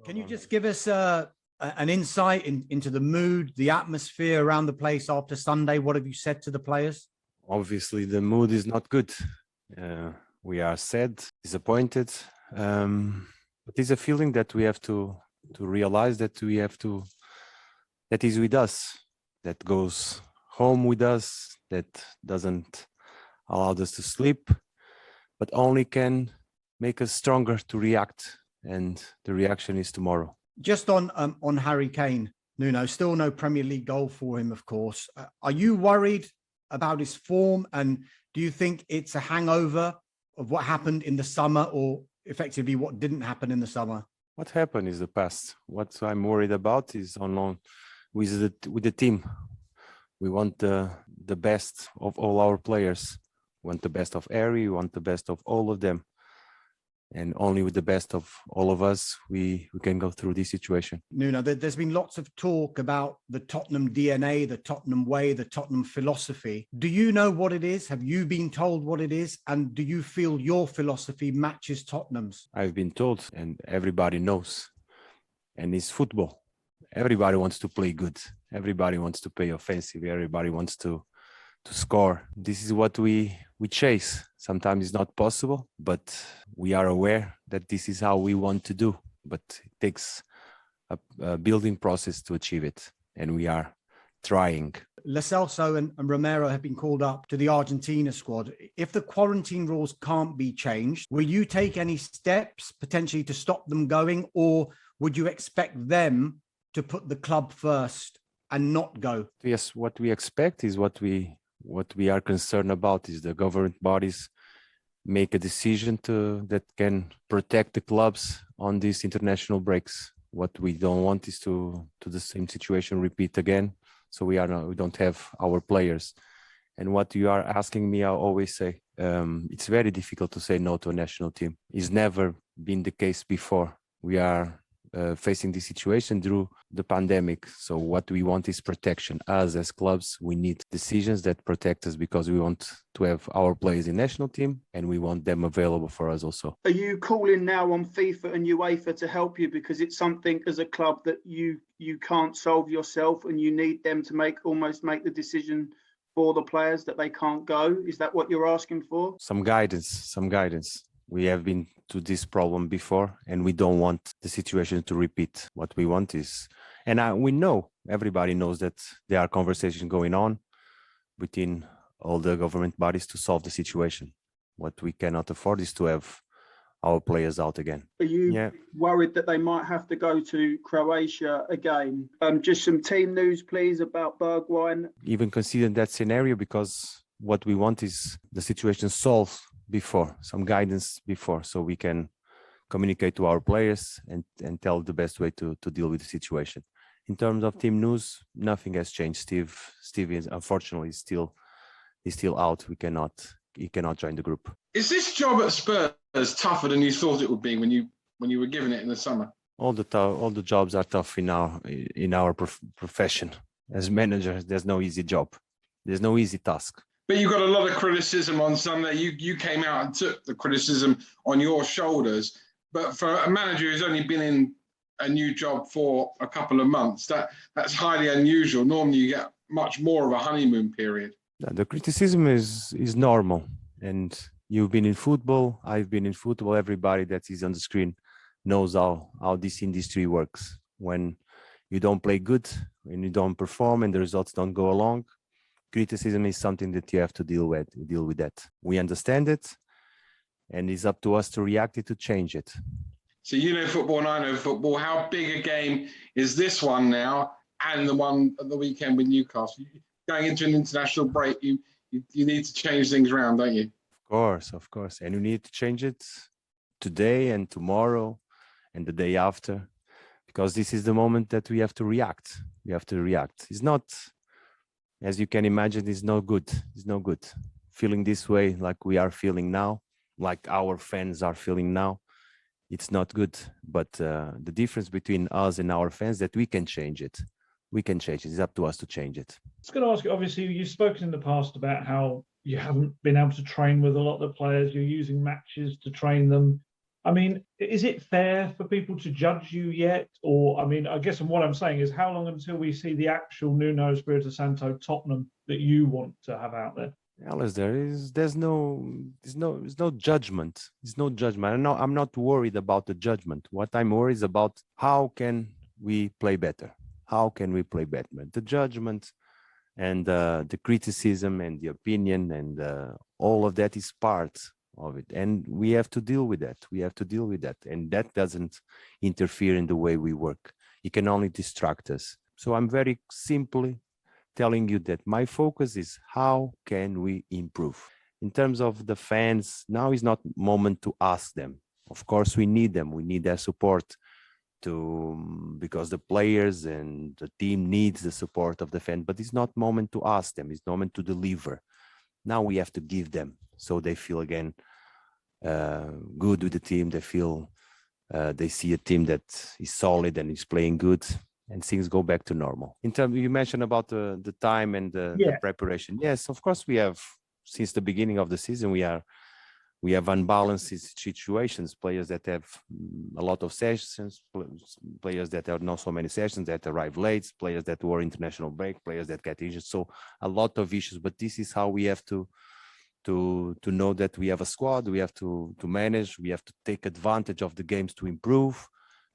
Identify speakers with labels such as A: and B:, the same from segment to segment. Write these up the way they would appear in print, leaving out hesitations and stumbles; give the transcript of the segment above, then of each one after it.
A: Can you just give us an insight into the mood, the atmosphere around the place after Sunday? What have you said to the players?
B: Obviously, the mood is not good. We are sad, disappointed. But it's a feeling that we have to realize that that is with us, that goes home with us, that doesn't allow us to sleep, but only can make us stronger to react. And the reaction is tomorrow.
A: Just on Harry Kane, Nuno, still no Premier League goal for him, of course. Are you worried about his form? And do you think it's a hangover of what happened in the summer, or effectively what didn't happen in the summer?
B: What happened is the past. What I'm worried about is with the team. We want the best of all our players. We want the best of Harry. We want the best of all of them. And only with the best of all of us, we can go through this situation.
A: Nuno, there's been lots of talk about the Tottenham DNA, the Tottenham way, the Tottenham philosophy. Do you know what it is? Have you been told what it is? And do you feel your philosophy matches Tottenham's?
B: I've been told, and everybody knows. And it's football. Everybody wants to play good. Everybody wants to play offensive. Everybody wants to score. This is what we chase. Sometimes it's not possible, but we are aware that this is how we want to do. But it takes a building process to achieve it, and we are trying.
A: Lo Celso and Romero have been called up to the Argentina squad. If the quarantine rules can't be changed, will you take any steps potentially to stop them going, or would you expect them to put the club first and not go?
B: Yes, what we expect is what we are concerned about is the government bodies make a decision that can protect the clubs on these international breaks. What we don't want is to the same situation repeat again. So we don't have our players. And what you are asking me, I always say, it's very difficult to say no to a national team. It's never been the case before. We are facing this situation through the pandemic. So what we want is protection. Us as clubs, we need decisions that protect us, because we want to have our players in national team and we want them available for us also.
C: Are you calling now on FIFA and UEFA to help you, because it's something as a club that you can't solve yourself and you need them to almost make the decision for the players that they can't go? Is that what you're asking for?
B: Some guidance. We have been to this problem before, and we don't want the situation to repeat. What we want is, and we know, everybody knows that there are conversations going on between all the government bodies to solve the situation. What we cannot afford is to have our players out again.
C: Are you worried that they might have to go to Croatia again? Just some team news, please, about Bergwijn.
B: Even considering that scenario, because what we want is the situation solved before, some guidance before, so we can communicate to our players and tell the best way to deal with the situation. In terms of team news, nothing has changed. Steve is unfortunately still out. He cannot join the group.
D: Is this job at Spurs tougher than you thought it would be when you were given it in the summer?
B: All the jobs are tough in our profession. As managers, there's no easy job. There's no easy task.
D: But you got a lot of criticism on Sunday. You came out and took the criticism on your shoulders. But for a manager who's only been in a new job for a couple of months, that's highly unusual. Normally you get much more of a honeymoon period.
B: The criticism is normal. And you've been in football, I've been in football. Everybody that is on the screen knows how this industry works. When you don't play good, when you don't perform and the results don't go along, criticism is something that you have to deal with that. We understand it, and it's up to us to react it, to change it.
D: So you know football and I know football. How big a game is this one now, and the one at the weekend with Newcastle? Going into an international break, you need to change things around, don't you?
B: Of course. And you need to change it today and tomorrow and the day after, because this is the moment that we have to react. It's not, as you can imagine, it's no good. Feeling this way like we are feeling now, like our fans are feeling now, it's not good. But the difference between us and our fans, that we can change it. It's up to us to change it.
E: I was going to ask you, obviously, you've spoken in the past about how you haven't been able to train with a lot of the players. You're using matches to train them. I mean, is it fair for people to judge you yet? Or, I mean, I guess what I'm saying is how long until we see the actual Nuno Espirito Santo Tottenham that you want to have out there?
B: Alice, there's no judgment. There's no judgment. I'm not worried about the judgment. What I'm worried is about how can we play better? How can we play better? The judgment and the criticism and the opinion and all of that is part of it, and we have to deal with that. We have to deal with that, and that doesn't interfere in the way we work. It can only distract us. So I'm very simply telling you that my focus is how can we improve. In terms of the fans, now is not moment to ask them. Of course, we need them. We need their support because the players and the team needs the support of the fan, but it's not moment to ask them. It's moment to deliver. Now we have to give them so they feel again good with the team. They feel they see a team that is solid and is playing good, and things go back to normal. In terms, you mentioned about the time and the preparation. Yes, of course we have. Since the beginning of the season, we have unbalanced situations. Players that have a lot of sessions, players that have not so many sessions, that arrive late, players that were international break, players that get injured. So a lot of issues. But this is how we have to know that we have a squad. We have to manage. We have to take advantage of the games to improve,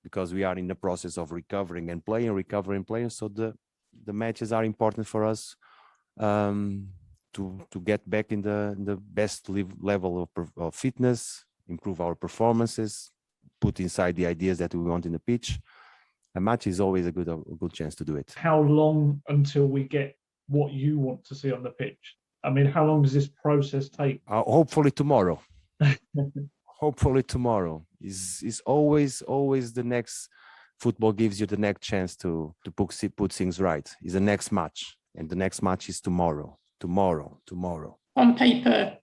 B: because we are in the process of recovering and recovering players. So the matches are important for us to get back in the best level of fitness, improve our performances, put inside the ideas that we want in the pitch. A match is always a good chance to do it.
E: How long until we get what you want to see on the pitch? I mean, how long does this process take?
B: Hopefully tomorrow. Hopefully tomorrow is always the next. Football gives you the next chance to put things right. Is the next match, and the next match is tomorrow.
F: On paper,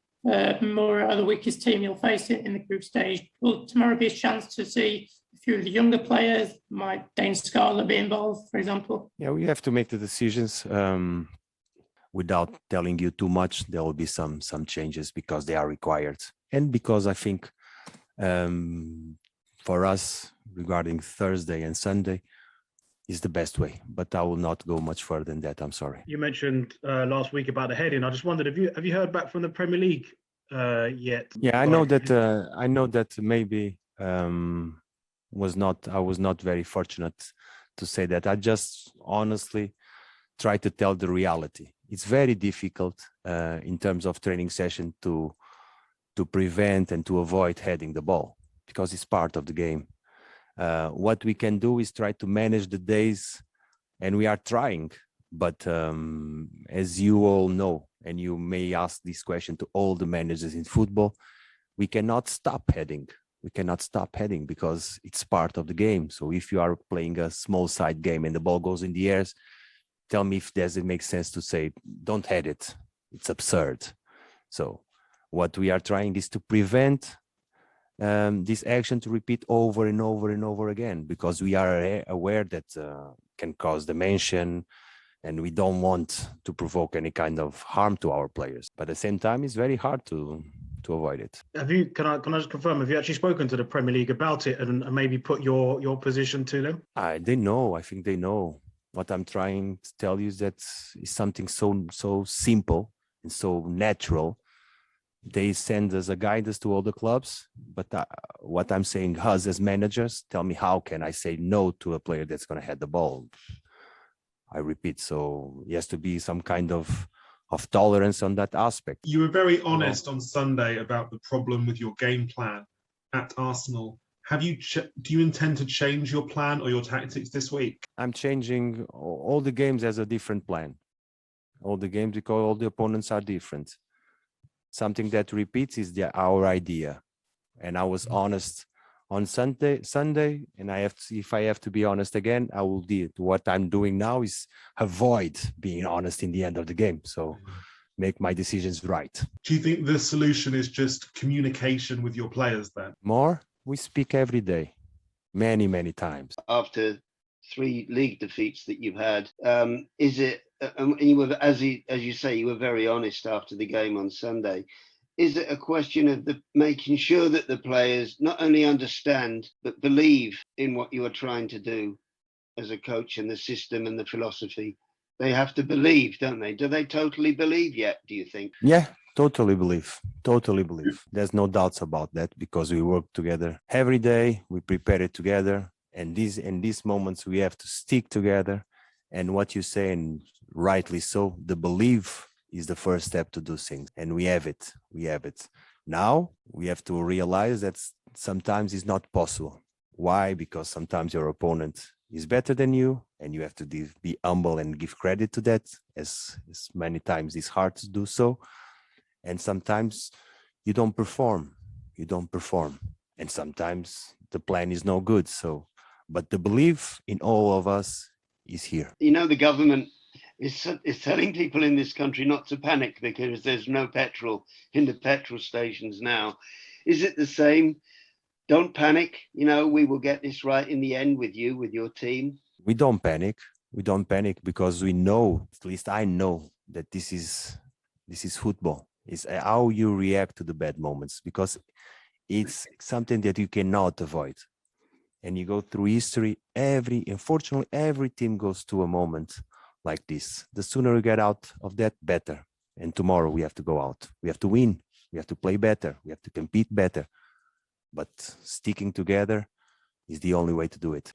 F: Mora are the weakest team you'll face it in the group stage. Will tomorrow be a chance to see a few of the younger players? Might Dane Scarlett be involved, for example?
B: Yeah, we have to make the decisions. Without telling you too much, there will be some changes because they are required, and because I think for us regarding Thursday and Sunday is the best way, but I will not go much further than that. I'm sorry.
G: You mentioned last week about the heading. I just wondered, have you heard back from the Premier League yet?
B: Yeah, I know that maybe I was not very fortunate to say that. I just honestly try to tell the reality. It's very difficult in terms of training session to prevent and to avoid heading the ball, because it's part of the game. What we can do is try to manage the days, and we are trying. But as you all know, and you may ask this question to all the managers in football, we cannot stop heading. We cannot stop heading because it's part of the game. So if you are playing a small side game and the ball goes in the air, tell me if does it make sense to say, don't head it. It's absurd. So what we are trying is to prevent this action to repeat over and over and over again, because we are aware that can cause dementia, and we don't want to provoke any kind of harm to our players. But at the same time, it's very hard to avoid it.
G: Can I just confirm, have you actually spoken to the Premier League about it and maybe put your position to them?
B: They know. I think they know. What I'm trying to tell you is that it's something so simple and so natural. They send us a guidance to all the clubs, but what I'm saying, us as managers, tell me how can I say no to a player that's going to head the ball? I repeat, so it has to be some kind of tolerance on that aspect.
H: You were very honest on Sunday about the problem with your game plan at Arsenal. Do you intend to change your plan or your tactics this week?
B: I'm changing all the games as a different plan. All the games, because all the opponents are different. Something that repeats is our idea. And I was honest on Sunday, and if I have to be honest again, I will do it. What I'm doing now is avoid being honest in the end of the game. So make my decisions right.
H: Do you think the solution is just communication with your players then?
B: More? We speak every day, many, many times.
I: After 3 league defeats that you've had, is it, and you were, as you say, you were very honest after the game on Sunday. Is it a question of making sure that the players not only understand, but believe in what you are trying to do as a coach and the system and the philosophy? They have to believe, don't they? Do they totally believe yet, do you think?
B: Yeah, totally believe. Totally believe. There's no doubts about that because we work together every day. We prepare it together. And in these moments, we have to stick together. And what you say, and rightly so, the belief is the first step to do things. And we have it. We have it. Now, we have to realize that sometimes it's not possible. Why? Because sometimes your opponent is better than you, and you have to be humble and give credit to that, as many times it's hard to do so. And sometimes you don't perform. And sometimes the plan is no good. So, but the belief in all of us is here.
I: You know, the government is telling people in this country not to panic because there's no petrol in the petrol stations now. Is it the same? Don't panic. You know, we will get this right in the end with you, with your team.
B: We don't panic. We don't panic because we know, at least I know, that this is football. It's how you react to the bad moments, because it's something that you cannot avoid. And you go through history, unfortunately, every team goes to a moment like this. The sooner we get out of that, better. And tomorrow we have to go out. We have to win. We have to play better. We have to compete better. But sticking together is the only way to do it.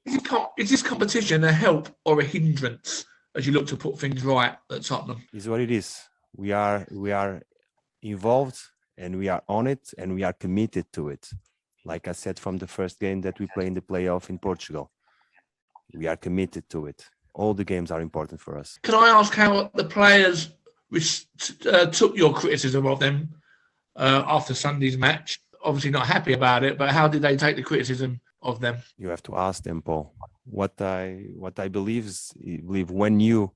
J: Is this competition a help or a hindrance as you look to put things right at Tottenham?
B: It's what it is. We are involved, and we are on it, and we are committed to it. Like I said, from the first game that we play in the playoff in Portugal, we are committed to it. All the games are important for us.
J: Can I ask how the players took your criticism of them after Sunday's match? Obviously not happy about it, but how did they take the criticism of them?
B: You have to ask them, Paul. What I believe when you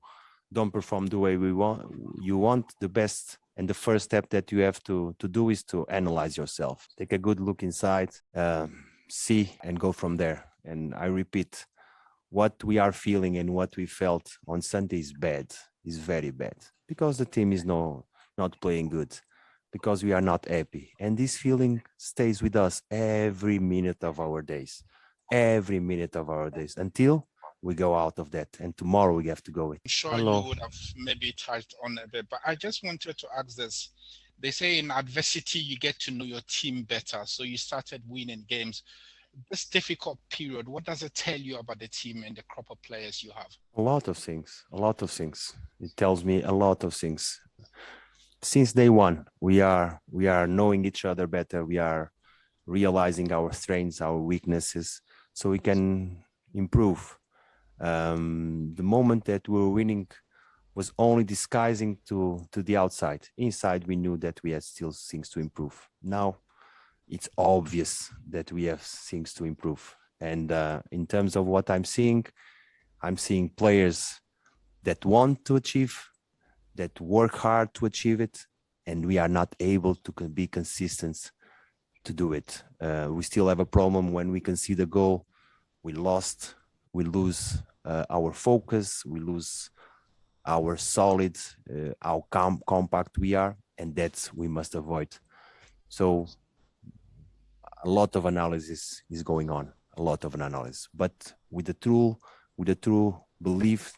B: don't perform the way you want the best, and the first step that you have to do is to analyze yourself. Take a good look inside, see, and go from there. And I repeat, what we are feeling and what we felt on Sunday is bad, is very bad, because the team is not playing good, because we are not happy. And this feeling stays with us every minute of our days, until we go out of that. And tomorrow we have to go.
K: I'm sure you would have maybe touched on a bit, but I just wanted to ask this. They say in adversity, you get to know your team better. So you started winning games. This difficult period, what does it tell you about the team and the crop of players you have?
B: A lot of things. It tells me a lot of things. Since day one, we are knowing each other better. We are realizing our strengths, our weaknesses, so we can improve. The moment that we were winning was only disguising to the outside. Inside, we knew that we had still things to improve. Now, it's obvious that we have things to improve. And in terms of what I'm seeing players that want to achieve, that work hard to achieve it, and we are not able to be consistent to do it. We still have a problem when we concede a goal. We lose our focus, we lose our solid, how compact we are, and that's we must avoid. So a lot of analysis is going on, but with the true belief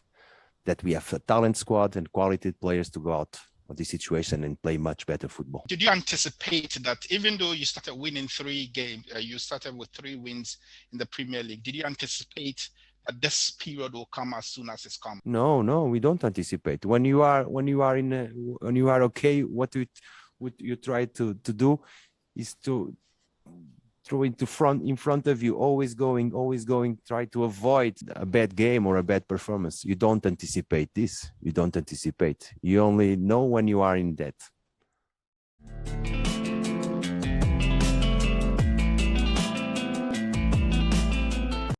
B: that we have a talent squad and quality players to go out of this situation and play much better football.
K: Did you anticipate that even though you started winning 3 games, you started with 3 wins in the Premier League, did you anticipate that this period will come as soon as it's come?
B: No, we don't anticipate. When you are okay, what you try to do is to throw in front of you, always going, try to avoid a bad game or a bad performance. You don't anticipate this. You only know when you are in that.